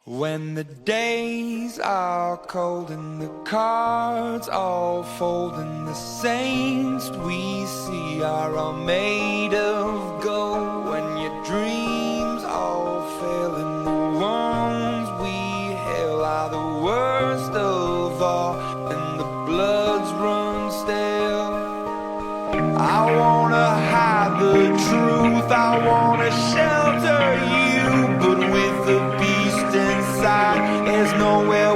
When the days are cold and the cards all fold and the saints we see are all made of gold, when your dreams all fail and the ones we hail are the worst of all and the bloods run stale, I wanna hide the truth, I wanna shelter you, but with the beast inside, there's nowhere